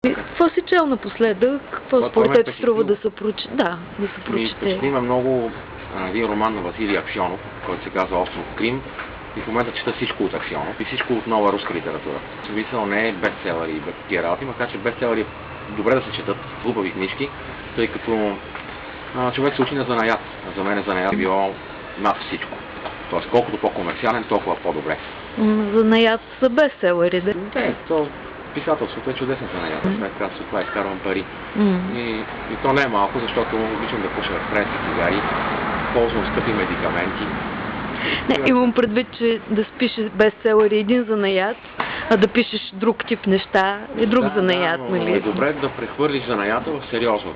Какво си чел напоследък? Какво според теб струва да се прочете? Да, да се прочете. Има много един роман на Василий Аксьонов, който се казва "Остров Крим", и в момента чета всичко от Аксьонов и всичко от нова руска литература. В смисъл не е бестселър и тия работи, макар че бестселъри е добре да се четат, глупави книжки, тъй като човек се учи на занаят. За мен занаят е било над всичко. Тоест, колкото по-комерциален, толкова по-добре. Занаят са бестселъри, да? Не, то писателството е чудесен занаят. След като това изкарвам пари. И то не е малко, защото обичам да пуша френски цигари, ползвам скъпи медикаменти. Не, имам предвид, че да спишеш бестселъри е един занаят, а да пишеш друг тип неща е друг занаят, нали? Е добре да прехвърлиш занаята в сериозно.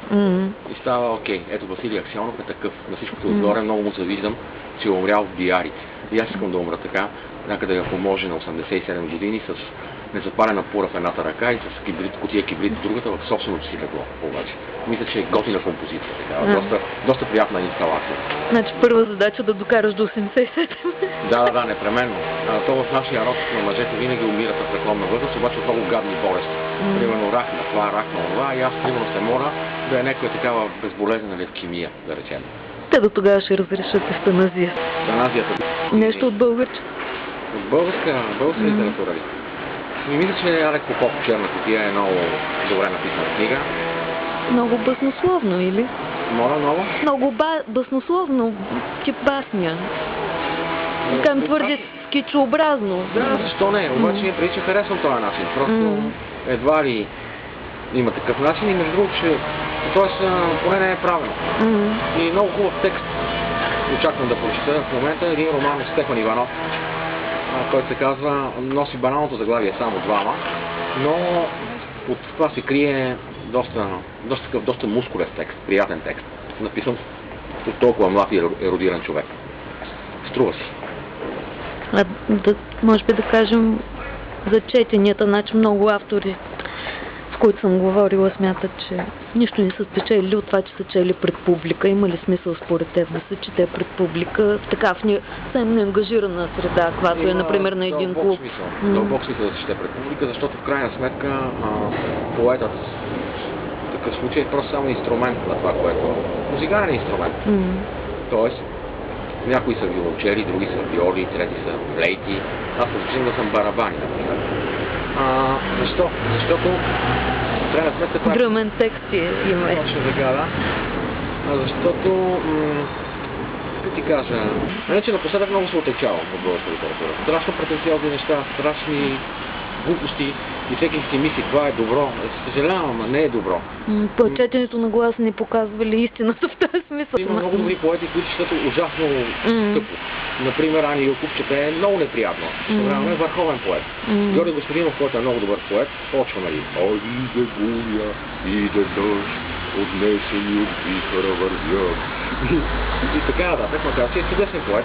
И става окей. Ето Василий Аксьонов е такъв. На всичкото отгоре много му завиждам, че е умрял в диарите. И аз искам да умра така, някъде да поможе на 87 години с незапалена пура в едната ръка и с кутия кибрид в другата, в собственото си легло. Обаче. Мисля, че е готина композиция. Доста приятна инсталация. Значи първа задача да докараш до 87. Да, непременно. То в нашия род на мъжете винаги умират в преклонна възраст, обаче от много гадни болести. Примерно рак на това, рак на това, и аз примерно се мора да е някаква такава безболезнена левкемия, да речем. Те до тогава ще разрешат евтаназия. Евтаназията. Нещо от българче. От българска литература ли? Мисля, че Алек Попов "Черна кутия" е много добре написана книга. Много баснословно, или? Много? Много баснословно, тип басня. Така твърде скичообразно. Да, защо не? Обаче преди, че харесвам този начин. Просто едва ли има такъв начин и между другото, че поне не е правилно. И много хубав текст очаквам да прочета в момента. Един роман от Стефан Иванов, който се казва, носи баналното заглавие "Само двама", но от това се крие доста мускулев текст, приятен текст, написан от толкова млад и ерудиран човек. Струва си. Може би да кажем за четенията, значи много автори, с които съм говорила, смятат, че нищо не са спечели от това, че са чели пред публика. Има ли смисъл според теб да се чете пред публика в така съвсем неангажирана среда, каквато е, например, на един клуб? Дълбок смисъл да се чете пред публика, защото в крайна сметка поетът в такъв случай е просто само инструмент на това, което е музикален инструмент. Тоест, някои са виолончели, други са виоли, трети са флейти. Аз предпочитам да съм барабани, например. Защо? Защото в крайна сметка това... Гръмен текст има. Точно така, да. Защото, как ти кажа, че напоследък много се отечава от българска литература. Страшно претенциозни неща, страшни глупости и всеки си мисли, това е добро. Съжалявам, но не е добро. Четенето на глас не показва ли истината в този смисъл? Има много добри поети, които четат ужасно скъпо. Например, Ани Илков е много неприятно. Време е върховен поет. Георги Господинов, който е много добър поет, почва нали: "Иде буря, иде дъжд, отнесени от вихъра вървят". И така, макар че е чудесен поет.